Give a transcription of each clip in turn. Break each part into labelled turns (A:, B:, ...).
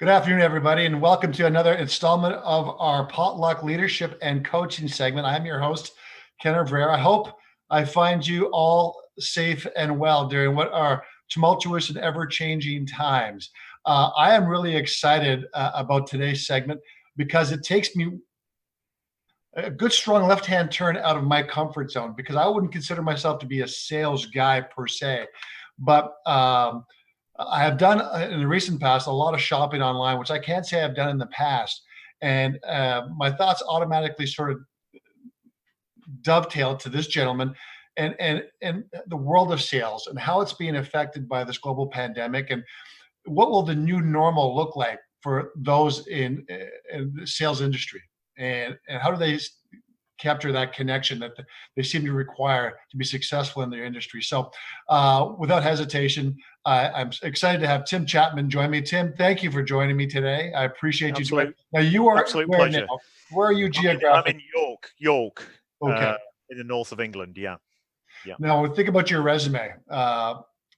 A: Good afternoon, everybody, and welcome to another installment of our Potluck Leadership and Coaching segment. I'm your host, Ken Evraire. I hope I find you all safe and well during what are tumultuous and ever-changing times. I am really excited about today's segment because it takes me a good, strong left-hand turn out of my comfort zone, because I wouldn't consider myself to be a sales guy per se, but I have done in the recent past a lot of shopping online, which I can't say I've done in the past. And my thoughts automatically sort of dovetailed to this gentleman and the world of sales and how it's being affected by this global pandemic, and what will the new normal look like for those in the sales industry, and how do they capture that connection that they seem to require to be successful in their industry. So without hesitation, I'm excited to have Tim Chapman join me. Tim, thank you for joining me today. I appreciate you joining. Now, you are
B: absolute pleasure.
A: Now? Where are you geographically?
B: I'm in York.
A: Okay.
B: In the north of England. Yeah.
A: Now, think about your resume.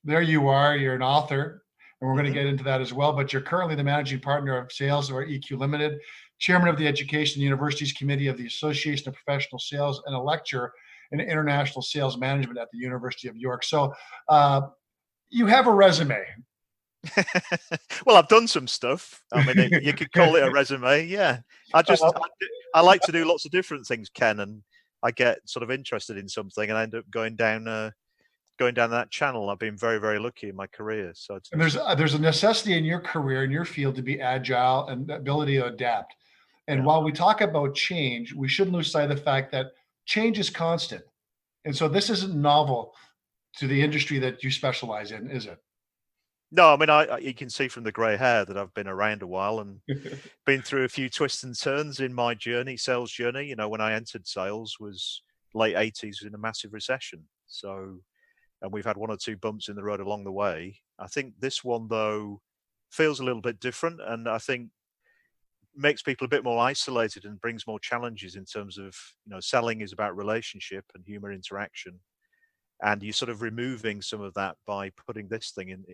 A: There you are. You're an author, and we're going to get into that as well. But you're currently the managing partner of sales or EQ Limited, chairman of the Education Universities Committee of the Association of Professional Sales, and a lecturer in international sales management at the University of York. So you have a resume.
B: Well, I've done some stuff. I mean, you could call it a resume. Yeah. I like to do lots of different things, Ken, and I get sort of interested in something and I end up going down that channel. I've been very, very lucky in my career. So
A: and there's a necessity in your career, in your field, to be agile and the ability to adapt. And while we talk about change, we shouldn't lose sight of the fact that change is constant. And so this isn't novel to the industry that you specialize in, is it?
B: No, I mean, you can see from the grey hair that I've been around a while and been through a few twists and turns in my sales journey. You know, when I entered sales was late 80s in a massive recession. So, and we've had one or two bumps in the road along the way. I think this one, though, feels a little bit different, and I think makes people a bit more isolated and brings more challenges in terms of, selling is about relationship and human interaction. And you're sort of removing some of that by putting this thing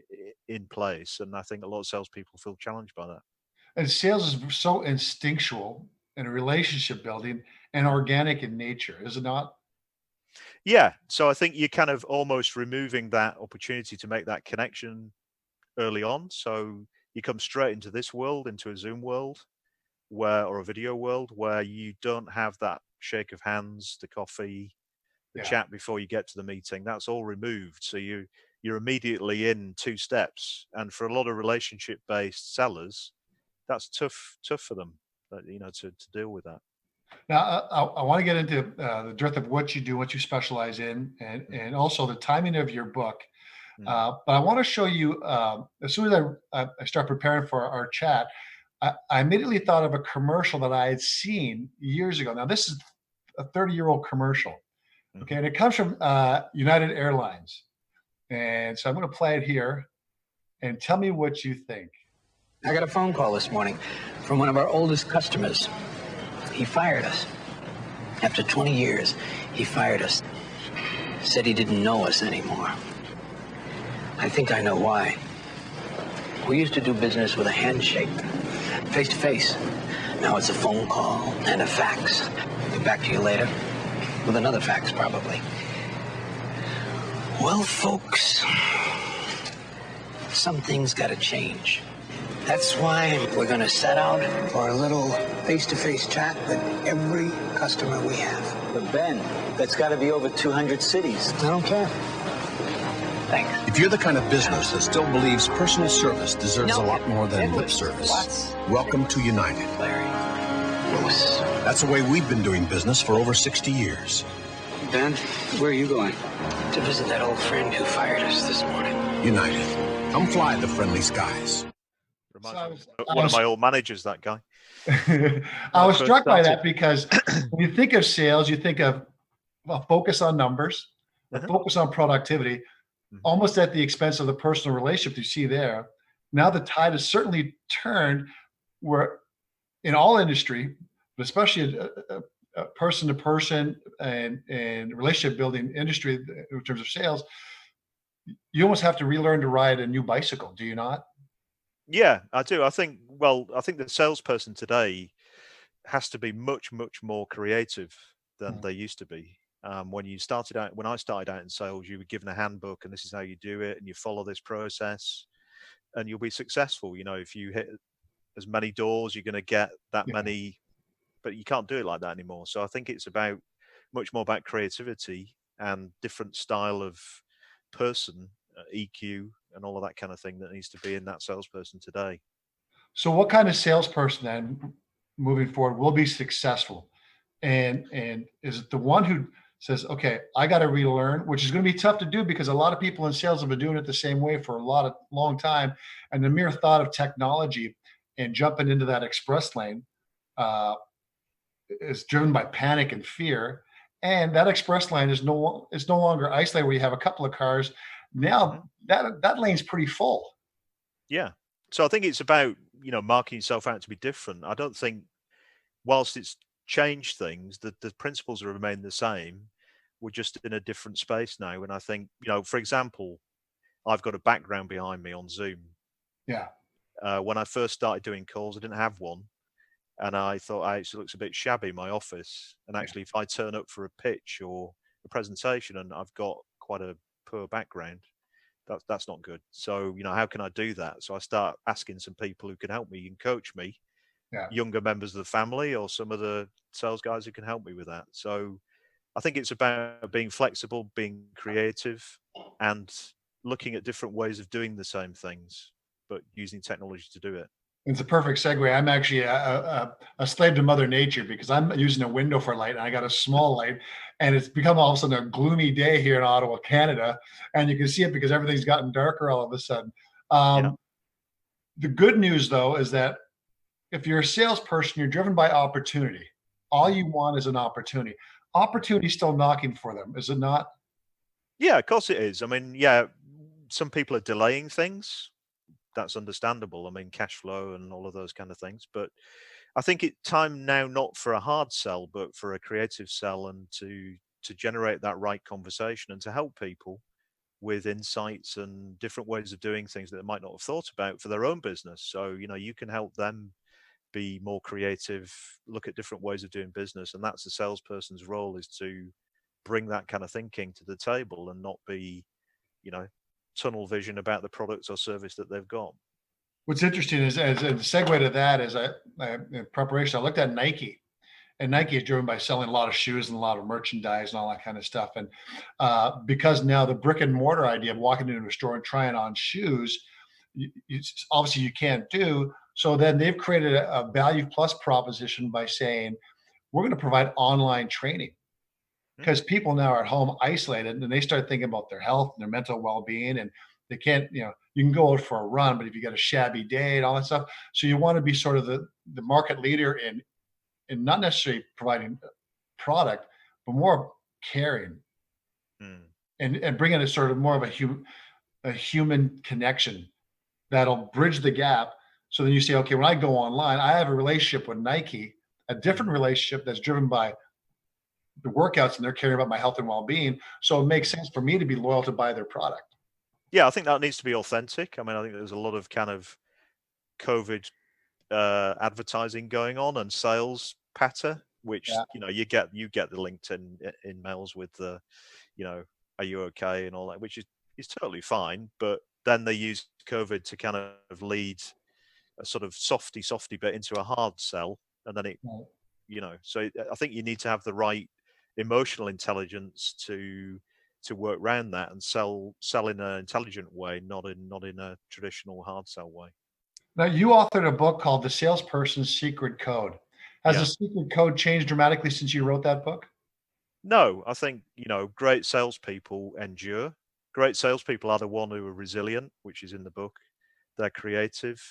B: in place. And I think a lot of salespeople feel challenged by that.
A: And sales is so instinctual and relationship building and organic in nature, is it not?
B: Yeah. So I think you're kind of almost removing that opportunity to make that connection early on. So you come straight into this world, into a Zoom world, or a video world, where you don't have that shake of hands, the coffee, the chat before you get to the meeting. That's all removed. So you're immediately in two steps. And for a lot of relationship-based sellers, that's tough for them, to deal with that.
A: Now, I want to get into the depth of what you do, what you specialize in, and also the timing of your book. But I want to show you, as soon as I start preparing for our chat, I immediately thought of a commercial that I had seen years ago. Now, this is a 30-year-old commercial. Okay, and it comes from United Airlines. And so I'm going to play it here and tell me what you think.
C: I got a phone call this morning from one of our oldest customers. He fired us. After 20 years, he fired us. Said he didn't know us anymore. I think I know why. We used to do business with a handshake, face to face. Now it's a phone call and a fax. Get back to you later. With another fax, probably. Well, folks, some things gotta change. That's why we're gonna set out for a little face-to-face chat with every customer we have.
D: But Ben, that's gotta be over 200 cities.
C: I don't care. Thanks.
E: If you're the kind of business that still believes personal service deserves a lot more than lip service, welcome to United.
C: Larry. Lewis.
E: That's the way we've been doing business for over 60 years.
C: Ben, where are you going? To visit that old friend who fired us this morning.
E: United. Come fly the friendly skies.
B: Reminds me of one of my old managers, that guy.
A: I was struck by that because when you think of sales, you think of a focus on numbers, a focus on productivity, almost at the expense of the personal relationship you see there. Now the tide has certainly turned where in all industry, but especially a person-to-person and relationship building industry in terms of sales, you almost have to relearn to ride a new bicycle, do you not?
B: Yeah, I do. I think the salesperson today has to be much, much more creative than
A: Mm.
B: they used to be. When I started out in sales, you were given a handbook and this is how you do it, and you follow this process, and you'll be successful. If you hit as many doors, you're going to get that
A: Yeah.
B: many, but you can't do it like that anymore. So I think it's much more about creativity and different style of person, EQ, and all of that kind of thing that needs to be in that salesperson today.
A: So what kind of salesperson then moving forward will be successful? And is it the one who says, okay, I got to relearn, which is going to be tough to do because a lot of people in sales have been doing it the same way for a long time. And the mere thought of technology and jumping into that express lane uh, is driven by panic and fear. And that express lane is no longer isolated where you have a couple of cars. Now that lane's pretty full.
B: Yeah. So I think it's about, marking yourself out to be different. I don't think, whilst it's changed things, the principles have remained the same. We're just in a different space now. And I think, for example, I've got a background behind me on Zoom.
A: Yeah.
B: When I first started doing calls, I didn't have one. And I thought, it looks a bit shabby, my office. And actually, if I turn up for a pitch or a presentation and I've got quite a poor background, that's not good. So, how can I do that? So I start asking some people who can help me and coach me,
A: Yeah.
B: younger members of the family or some of the sales guys who can help me with that. So I think it's about being flexible, being creative, and looking at different ways of doing the same things, but using technology to do it.
A: It's a perfect segue. I'm actually a slave to Mother Nature because I'm using a window for light, and I got a small light, and it's become all of a sudden a gloomy day here in Ottawa, Canada, and you can see it because everything's gotten darker all of a sudden. The good news, though, is that if you're a salesperson, you're driven by opportunity. All you want is an opportunity. Opportunity's still knocking for them, is it not?
B: Yeah, of course it is. I mean, yeah, some people are delaying things. That's understandable. I mean, cash flow and all of those kind of things. But I think it's time now not for a hard sell, but for a creative sell, and to generate that right conversation and to help people with insights and different ways of doing things that they might not have thought about for their own business. So, you can help them be more creative, look at different ways of doing business. And that's the salesperson's role, is to bring that kind of thinking to the table and not be, tunnel vision about the products or service that they've got.
A: What's interesting is, as a segue to that, is in preparation, I looked at Nike. And Nike is driven by selling a lot of shoes and a lot of merchandise and all that kind of stuff. And because now the brick and mortar idea of walking into a store and trying on shoes, obviously you can't do. So then they've created a value plus proposition by saying, we're going to provide online training because people now are at home isolated and they start thinking about their health and their mental well-being, and they can't, you can go out for a run, but if you got a shabby day and all that stuff, so you want to be sort of the market leader in not necessarily providing product, but more caring and bringing a sort of more of a human connection that'll bridge the gap. So then you say, okay, when I go online, I have a relationship with Nike, a different relationship that's driven by the workouts, and they're caring about my health and well-being. So it makes sense for me to be loyal to buy their product.
B: Yeah, I think that needs to be authentic. I mean, I think there's a lot of kind of COVID advertising going on and sales patter, which you get the LinkedIn emails with the, are you okay and all that, which is totally fine. But then they use COVID to kind of lead a sort of softy bit into a hard sell, and then it, So I think you need to have the right emotional intelligence to work around that and sell in an intelligent way, not in a traditional hard sell way.
A: Now, you authored a book called The Salesperson's Secret Code. Has the secret code changed dramatically since you wrote that book?
B: No, I think, great salespeople endure. Great salespeople are the one who are resilient, which is in the book. They're creative.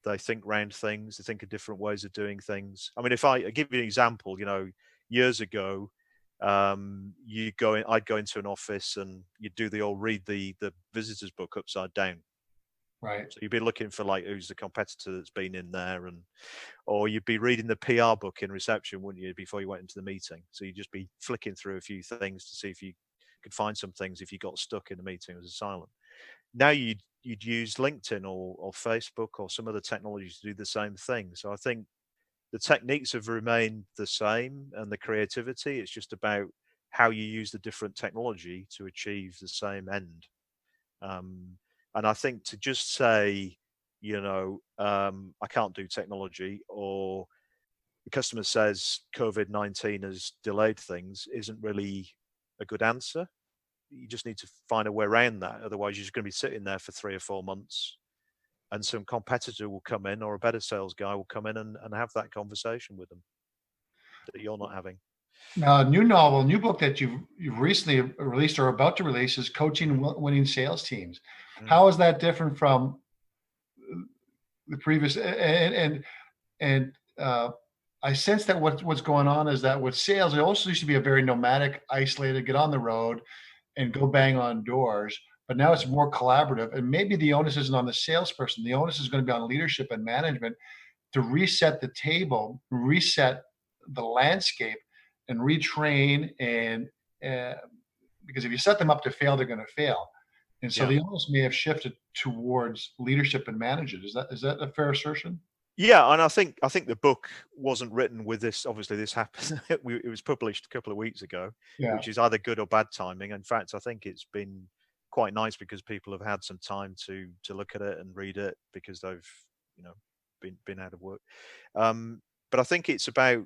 B: They think round things. They think of different ways of doing things. I mean, if I give you an example, years ago, I'd go into an office and you'd do read the visitor's book upside down.
A: Right.
B: So you'd be looking for who's the competitor that's been in there, or you'd be reading the PR book in reception, wouldn't you, before you went into the meeting? So you'd just be flicking through a few things to see if you could find some things if you got stuck in the meeting as a silent. Now you you'd use LinkedIn or Facebook or some other technologies to do the same thing. So I think the techniques have remained the same and the creativity. It's just about how you use the different technology to achieve the same end. And I think to just say, I can't do technology, or the customer says COVID-19 has delayed things, isn't really a good answer. You just need to find a way around that. Otherwise, you're just going to be sitting there for 3 or 4 months, and some competitor will come in, or a better sales guy will come in and have that conversation with them that you're not having.
A: Now, a new book that you've recently released or about to release is Coaching Winning Sales Teams. How is that different from the previous? And I sense that what's going on is that with sales, it also used to be a very nomadic, isolated, get on the road and go bang on doors. But now it's more collaborative, and maybe the onus isn't on the salesperson. The onus is going to be on leadership and management to reset the table, reset the landscape, and retrain. And because if you set them up to fail, they're going to fail. And so the onus may have shifted towards leadership and management. Is that a fair assertion?
B: Yeah, and I think the book wasn't written with this. Obviously, this happened. It was published a couple of weeks ago, which is either good or bad timing. In fact, I think it's been quite nice because people have had some time to look at it and read it because they've been out of work. But I think it's about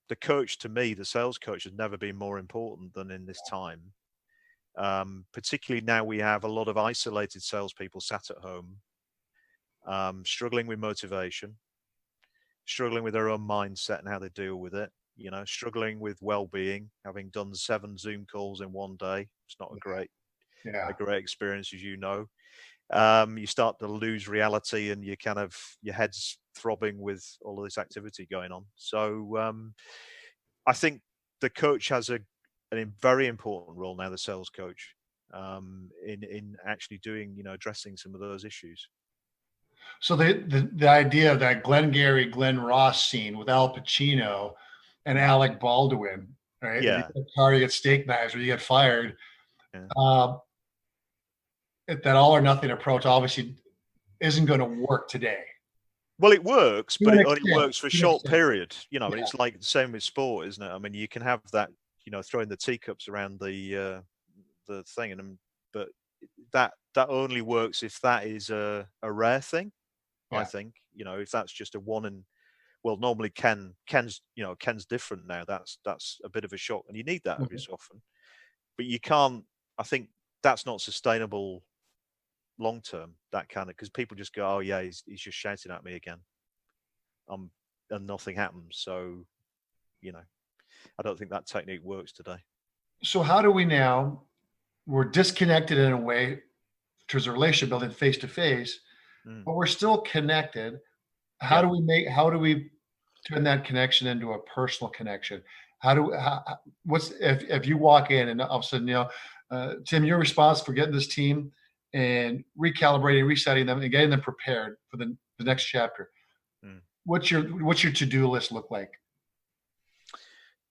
B: the coach. To me, the sales coach has never been more important than in this time. Particularly now, we have a lot of isolated salespeople sat at home, struggling with motivation, struggling with their own mindset and how they deal with it, struggling with well-being, having done 7 Zoom calls in one day. It's not a great experience, as you know. You start to lose reality, and your head's throbbing with all of this activity going on. So I think the coach has a very important role now, the sales coach, in actually doing, addressing some of those issues.
A: So the idea of that Glengarry Glen Ross scene with Al Pacino and Alec Baldwin, right?
B: Yeah.
A: You get a car, you get steak knives, or you get fired.
B: Yeah.
A: That all or nothing approach obviously isn't going to work today.
B: Well, it works, but it only works for a short period. And it's like the same with sport, isn't it? I mean, you can have that, throwing the teacups around the thing, but that only works if that is a rare thing. I think, if that's just a one and well, normally Ken's different now. That's a bit of a shock, and you need that every so often. But you can't. I think that's not sustainable long term. That kind of, because people just go, oh yeah, he's just shouting at me again, and nothing happens. So, I don't think that technique works today.
A: So how do we now? We're disconnected in a way towards a relationship building face to face, but we're still connected. How do we turn that connection into a personal connection? If you walk in and all of a sudden, Tim, you're responsible for getting this team and recalibrating, resetting them, and getting them prepared for the next chapter. What's your to-do list look like?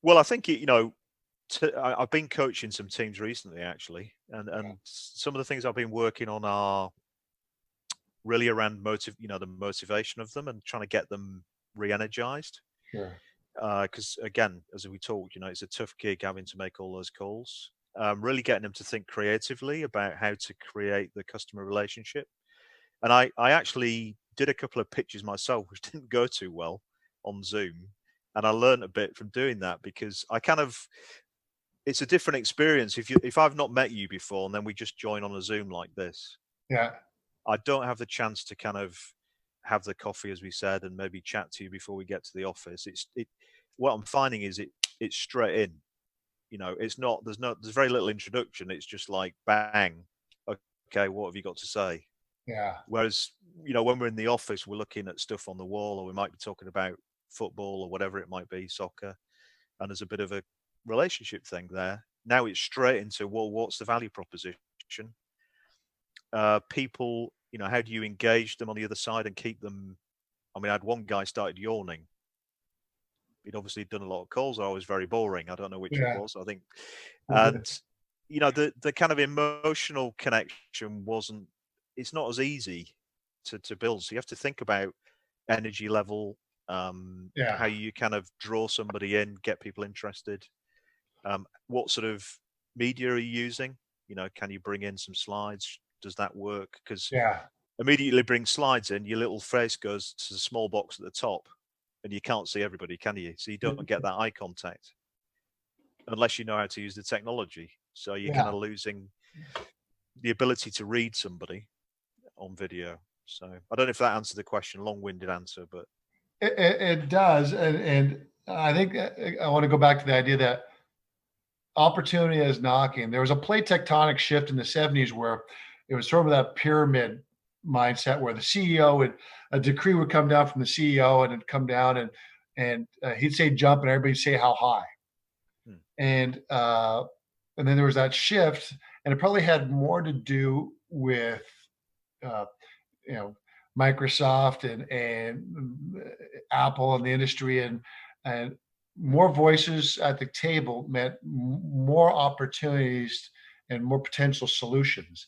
B: Well, I think I've been coaching some teams recently, actually, and some of the things I've been working on are really around the motivation of them and trying to get them re-energized.
A: Sure.
B: Because again, as we talked, it's a tough gig having to make all those calls. Really getting them to think creatively about how to create the customer relationship. And I actually did a couple of pitches myself, which didn't go too well on Zoom. And I learned a bit from doing that, because it's a different experience. If I've not met you before and then we just join on a Zoom like this, I don't have the chance to kind of have the coffee, as we said, and maybe chat to you before we get to the office. What I'm finding is it's straight in. There's very little introduction. It's just like bang. Okay, what have you got to say?
A: Yeah.
B: Whereas, when we're in the office, we're looking at stuff on the wall, or we might be talking about football or whatever it might be, soccer, and there's a bit of a relationship thing there. Now it's straight into, well, what's the value proposition? People, how do you engage them on the other side and keep them? I mean, I had one guy started yawning. He'd obviously done a lot of calls. I was very boring. I don't know which it was, I think. And, the kind of emotional connection wasn't it's not as easy to build. So you have to think about energy level, how you kind of draw somebody in, get people interested. What sort of media are you using? You know, can you bring in some slides? Does that work? Because immediately bring slides in, your little face goes to the small box at the top, and you can't see everybody, can you? So you don't get that eye contact unless you know how to use the technology. So you're kind of losing the ability to read somebody on video. So I don't know if that answered the question, long-winded answer, but
A: it does. And I think I want to go back to the idea that opportunity is knocking. There was a plate tectonic shift in the 70s where it was sort of that pyramid mindset where the CEO would, a decree would come down from the CEO and it'd come down and he'd say jump and everybody'd say how high. And then there was that shift, and it probably had more to do with Microsoft and Apple and the industry, and more voices at the table meant more opportunities and more potential solutions.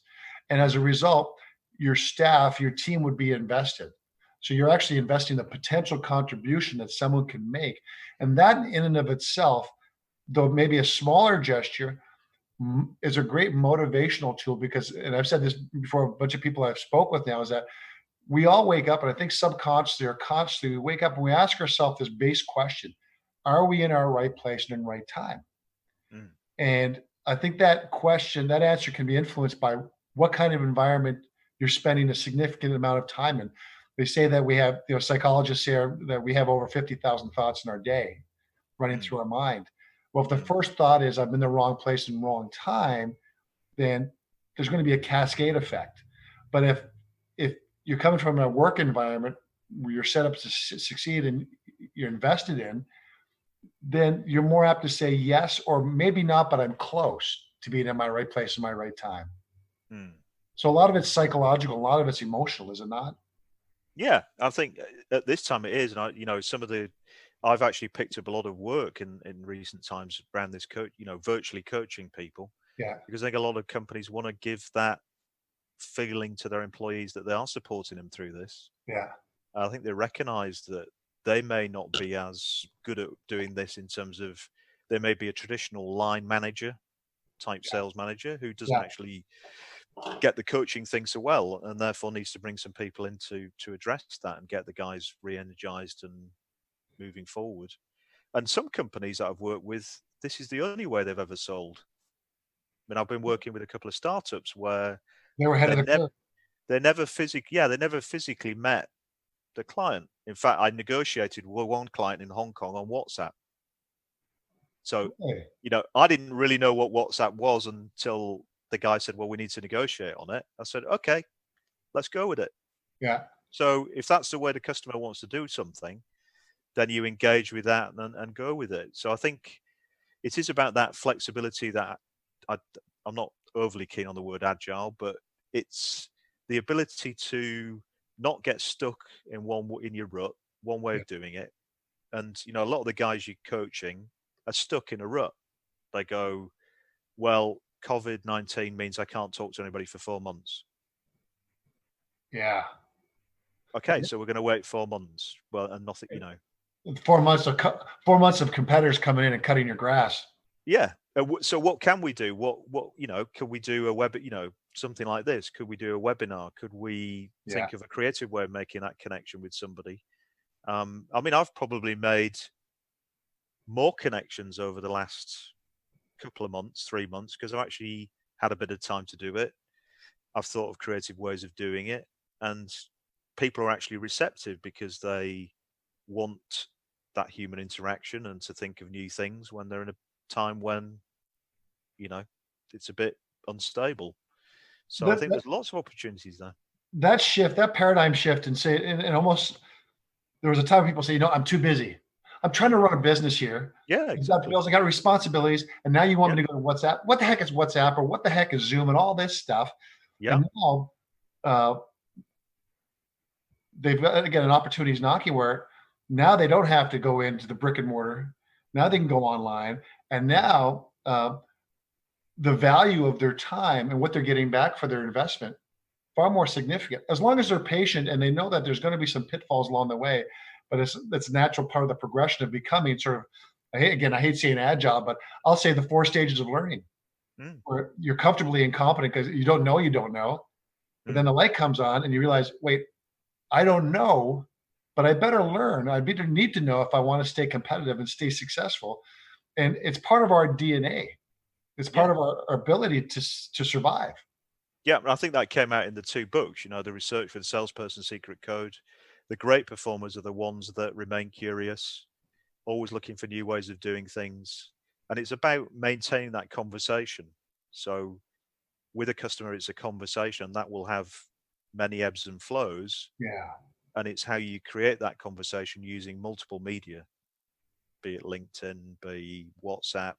A: And as a result, your staff, your team would be invested. So you're actually investing the potential contribution that someone can make. And that in and of itself, though maybe a smaller gesture, is a great motivational tool because, and I've said this before, a bunch of people I've spoke with now, is that we all wake up, and I think subconsciously or consciously, we wake up and we ask ourselves this base question: are we in our right place and in right time? And I think that question, that answer can be influenced by what kind of environment you're spending a significant amount of time in. They say that we have, psychologists say that we have over 50,000 thoughts in our day running through our mind. Well, if the first thought is I'm in the wrong place and wrong time, then there's going to be a cascade effect. But if you're coming from a work environment where you're set up to succeed and you're invested in, then you're more apt to say yes, or maybe not, but I'm close to being in my right place in my right time. So a lot of it's psychological, a lot of it's emotional, is it not?
B: Yeah, I think at this time it is. And I've actually picked up a lot of work in recent times around this virtually coaching people.
A: Yeah.
B: Because I think a lot of companies want to give that feeling to their employees that they are supporting them through this.
A: Yeah.
B: I think they recognize that they may not be as good at doing this in terms of, there may be a traditional line manager type sales manager who doesn't actually get the coaching thing so well, and therefore needs to bring some people in to address that and get the guys re-energized and moving forward. And some companies that I've worked with, this is the only way they've ever sold. I mean, I've been working with a couple of startups where
A: they were ahead of the curve.
B: They never physically met the client. In fact, I negotiated with one client in Hong Kong on WhatsApp. So, I didn't really know what WhatsApp was until the guy said, well, we need to negotiate on it. I said, okay, let's go with it.
A: Yeah.
B: So if that's the way the customer wants to do something, then you engage with that and go with it. So I think it is about that flexibility that I'm not overly keen on the word agile, but it's the ability to not get stuck in your rut, one way of doing it. And, a lot of the guys you're coaching are stuck in a rut. They go, well, COVID-19 means I can't talk to anybody for 4 months.
A: Yeah.
B: Okay, so we're going to wait 4 months. Well, and nothing,
A: 4 months of competitors coming in and cutting your grass.
B: Yeah. So what can we do? What can we do something like this? Could we do a webinar? Could we think of a creative way of making that connection with somebody? I've probably made more connections over the last couple of months, 3 months, because I've actually had a bit of time to do it. I've thought of creative ways of doing it, and people are actually receptive because they want that human interaction and to think of new things when they're in a time when, it's a bit unstable. So I think there's lots of opportunities there.
A: That shift, that paradigm shift, and almost there was a time people say, I'm too busy. I'm trying to run a business here.
B: Yeah, exactly.
A: I got responsibilities, and now you want me to go to WhatsApp? What the heck is WhatsApp, or what the heck is Zoom, and all this stuff? Yeah. And now they've got, again, an opportunities knocking where now they don't have to go into the brick and mortar. Now they can go online, and now the value of their time and what they're getting back for their investment far more significant, as long as they're patient and they know that there's going to be some pitfalls along the way. But it's a natural part of the progression of becoming sort of, I hate saying agile, but I'll say the 4 stages of learning, where you're comfortably incompetent because you don't know. But then the light comes on and you realize, wait, I don't know, but I better learn. I better need to know if I want to stay competitive and stay successful. And it's part of our DNA. It's part of our ability to survive.
B: Yeah, I think that came out in the 2 books, the research for the salesperson secret code. The great performers are the ones that remain curious, always looking for new ways of doing things. And it's about maintaining that conversation. So with a customer, it's a conversation that will have many ebbs and flows.
A: Yeah.
B: And it's how you create that conversation using multiple media, be it LinkedIn, be WhatsApp,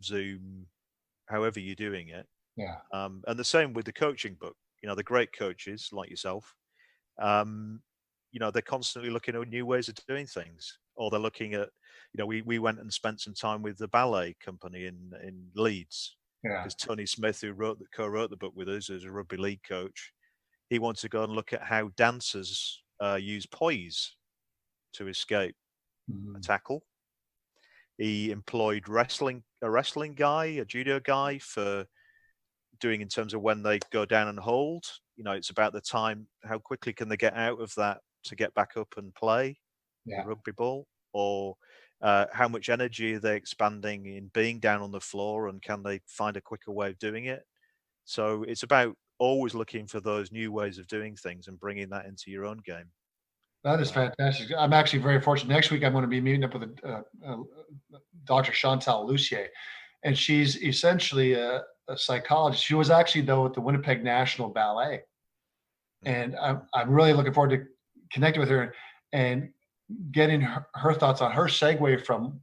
B: Zoom, however you're doing it.
A: Yeah.
B: And the same with the coaching book. The great coaches like yourself, they're constantly looking at new ways of doing things, or they're looking at, we went and spent some time with the ballet company in Leeds, because Tony Smith, who co-wrote the book with us, is a rugby league coach. He wanted to go and look at how dancers use poise to escape a tackle. He employed a wrestling guy, a judo guy, for doing in terms of when they go down and hold. It's about the time, how quickly can they get out of that to get back up and play the rugby ball, or how much energy are they expanding in being down on the floor, and can they find a quicker way of doing it? So it's about always looking for those new ways of doing things and bringing that into your own game.
A: That is fantastic. I'm actually very fortunate. Next week, I'm going to be meeting up with Dr. Chantal Lucier, and she's essentially a psychologist. She was actually, though, at the Winnipeg National Ballet. And I'm really looking forward to connecting with her and getting her thoughts on her segue from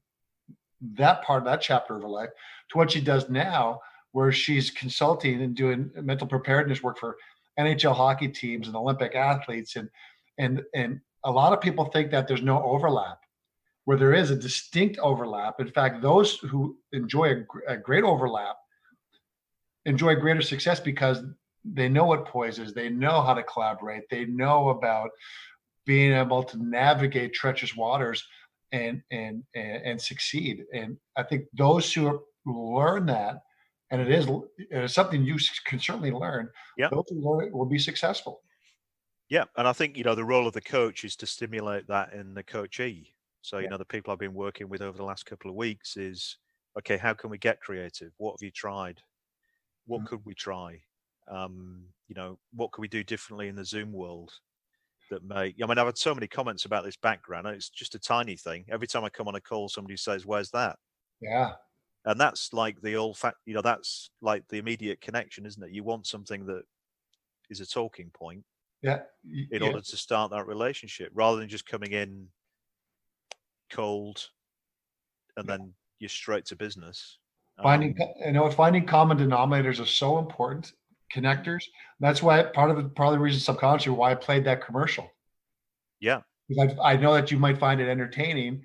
A: that part of that chapter of her life to what she does now, where she's consulting and doing mental preparedness work for NHL hockey teams and Olympic athletes. And a lot of people think that there's no overlap, where there is a distinct overlap. In fact, those who enjoy a great overlap enjoy greater success because they know what poise is. They know how to collaborate. They know about being able to navigate treacherous waters and succeed. And I think those who learn that, and it is something you can certainly learn, those who learn it will be successful.
B: Yeah, and I think, the role of the coach is to stimulate that in the coachee. So, the people I've been working with over the last couple of weeks is, okay, how can we get creative? What have you tried? What could we try? What could we do differently in the Zoom world that I've had so many comments about this background. It's just a tiny thing. Every time I come on a call, somebody says, "Where's that?"
A: Yeah.
B: And that's like that's like the immediate connection, isn't it? You want something that is a talking point. In order to start that relationship, rather than just coming in cold and then you're straight to business.
A: Finding common denominators is so important. Connectors. That's why part of the reason subconsciously why I played that commercial.
B: Yeah.
A: Because I know that you might find it entertaining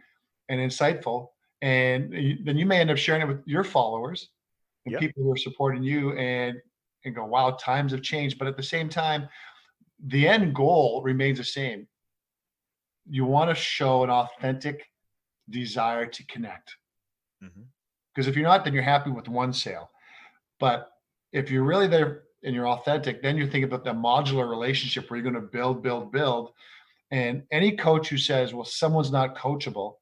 A: and insightful, and then you may end up sharing it with your followers and people who are supporting you, and go, wow, times have changed. But at the same time, the end goal remains the same. You want to show an authentic desire to connect. Because if you're not, then you're happy with one sale. But if you're really there and you're authentic, then you're thinking about the modular relationship where you're going to build. And any coach who says, well, someone's not coachable,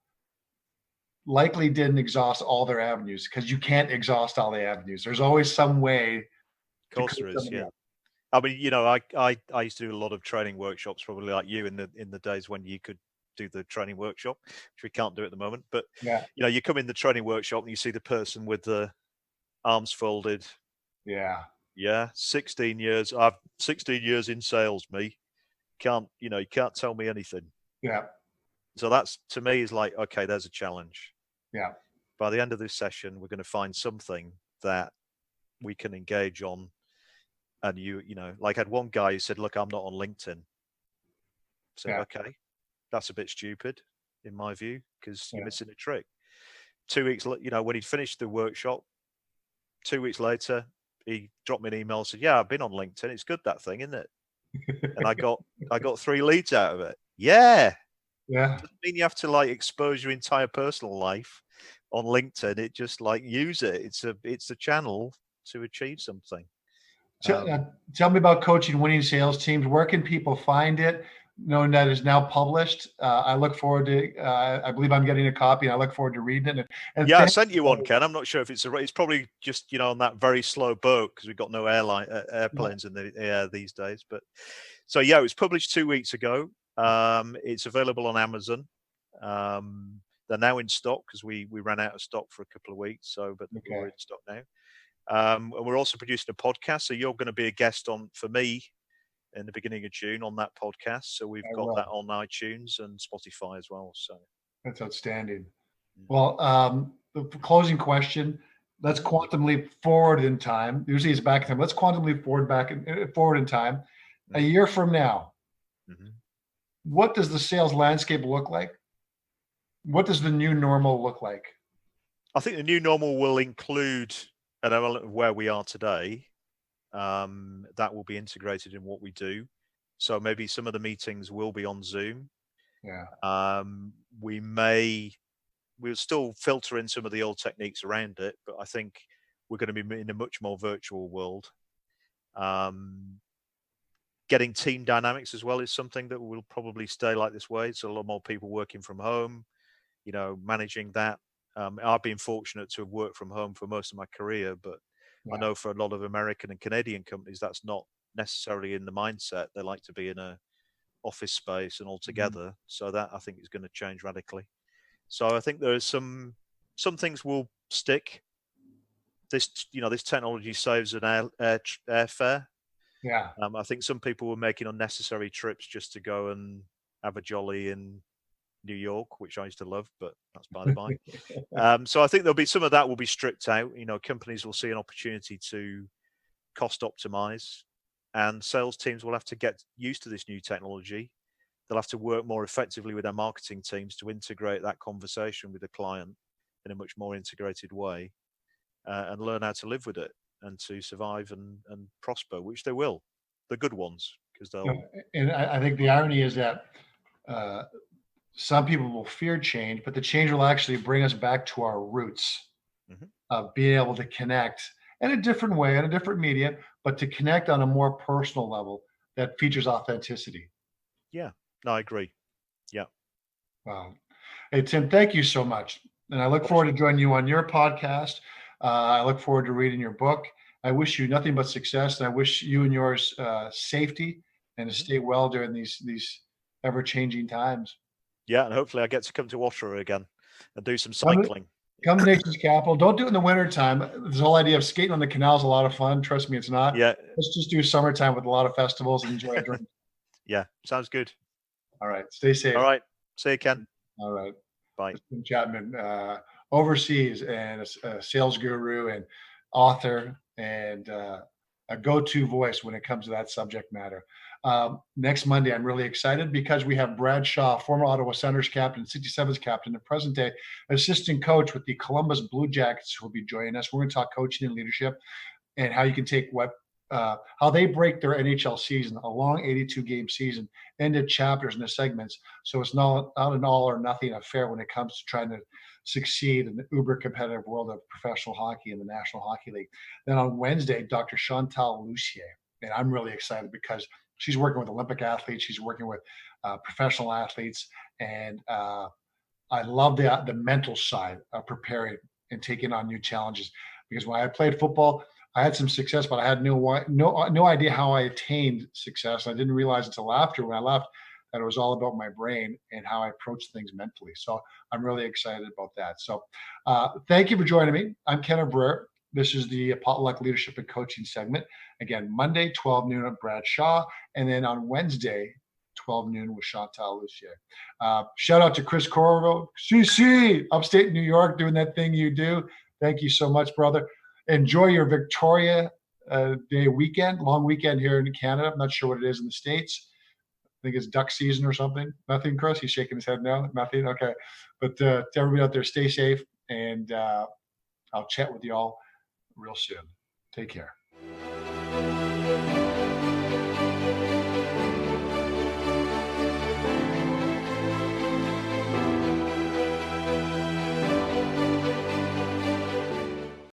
A: likely didn't exhaust all their avenues, because you can't exhaust all the avenues. There's always some way.
B: Of course there is, yeah. I mean, I used to do a lot of training workshops, probably like you in the days when you could do the training workshop, which we can't do at the moment. But you come in the training workshop and you see the person with the arms folded. Yeah. 16 years. I've 16 years in sales, me. You can't tell me anything.
A: Yeah.
B: So that's, to me, is like, okay, there's a challenge.
A: Yeah.
B: By the end of this session, we're going to find something that we can engage on. And like I had one guy who said, look, I'm not on LinkedIn. So, okay, that's a bit stupid in my view, because you're missing a trick. 2 weeks, when he'd finished the workshop, 2 weeks later, he dropped me an email and said, "Yeah, I've been on LinkedIn. It's good, that thing, isn't it?" And I got 3 leads out of it. Yeah.
A: Yeah.
B: Doesn't mean you have to like expose your entire personal life on LinkedIn. It just like use it. It's a channel to achieve something.
A: Tell me about coaching winning sales teams. Where can people find it, knowing that it's now published? I look forward to, I believe I'm getting a copy, and I look forward to reading it. And
B: yeah, I sent you one, Ken. I'm not sure if it's probably just, on that very slow boat because we've got no airplanes in the air these days. But so, yeah, it was published 2 weeks ago. It's available on Amazon. They're now in stock because we ran out of stock for a couple of weeks. But we're in stock now. And we're also producing a podcast. So you're going to be a guest for me in the beginning of June on that podcast. So we've got that on iTunes and Spotify as well. So
A: that's outstanding. Well, the closing question, let's quantum leap forward in time. Usually it's back in time. Let's quantum leap forward in time. A year from now, what does the sales landscape look like? What does the new normal look like?
B: I think the new normal will include an element of where we are today. That will be integrated in what we do. So maybe some of the meetings will be on Zoom.
A: Yeah.
B: We'll still filter in some of the old techniques around it, but I think we're going to be in a much more virtual world. Getting team dynamics as well is something that will probably stay like this way. So a lot more people working from home, managing that. I've been fortunate to have worked from home for most of my career, but I know for a lot of American and Canadian companies, that's not necessarily in the mindset. They like to be in a office space and all together. So that I think is going to change radically. So I think there is some things will stick. This technology saves an airfare.
A: Yeah.
B: I think some people were making unnecessary trips just to go and have a jolly in New York, which I used to love, but that's by the by. So I think there'll be some of that will be stripped out. Companies will see an opportunity to cost optimize, and sales teams will have to get used to this new technology. They'll have to work more effectively with their marketing teams to integrate that conversation with the client in a much more integrated way, and learn how to live with it and to survive and prosper, which they will, the good ones, because they'll.
A: And I think the irony is that some people will fear change, but the change will actually bring us back to our roots of being able to connect in a different way, in a different medium, but to connect on a more personal level that features authenticity.
B: Yeah, no, I agree. Yeah.
A: Wow. Hey, Tim, thank you so much. And I look forward to joining you on your podcast. I look forward to reading your book. I wish you nothing but success, and I wish you and yours safety and to stay well during these ever-changing times.
B: Yeah, and hopefully I get to come to Ottawa again and do some cycling.
A: Come to Nation's Capital. Don't do it in the wintertime. This whole idea of skating on the canal is a lot of fun. Trust me, it's not.
B: Yeah.
A: Let's just do summertime with a lot of festivals and enjoy a drink.
B: Yeah, sounds good.
A: All right. Stay safe.
B: All right. See you, Ken.
A: All right.
B: Bye.
A: Chapman, overseas and a sales guru and author and a go-to voice when it comes to that subject matter. Next Monday, I'm really excited because we have Brad Shaw, former Ottawa Senators captain, 67s captain, and present day assistant coach with the Columbus Blue Jackets, who will be joining us. We're going to talk coaching and leadership and how you can take how they break their NHL season, a long 82-game season, into chapters, into segments. So it's not an all or nothing affair when it comes to trying to succeed in the uber competitive world of professional hockey in the National Hockey League. Then on Wednesday, Dr. Chantal Lucier, and I'm really excited because she's working with Olympic athletes, she's working with professional athletes, and I love the mental side of preparing and taking on new challenges. Because when I played football, I had some success, but I had no idea how I attained success. I didn't realize until after when I left that it was all about my brain and how I approach things mentally. So I'm really excited about that. So thank you for joining me. I'm Ken Evraire. This is the Potluck Leadership and Coaching segment. Again, Monday, 12 noon at Brad Shaw. And then on Wednesday, 12 noon with Chantal Lucier. Shout out to Chris Corvo, CC, upstate New York, doing that thing you do. Thank you so much, brother. Enjoy your Victoria Day weekend, long weekend here in Canada. I'm not sure what it is in the States. I think it's duck season or something. Nothing, Chris? He's shaking his head no? Nothing? Okay. But to everybody out there, stay safe, and I'll chat with you all real soon. Take care. Bye.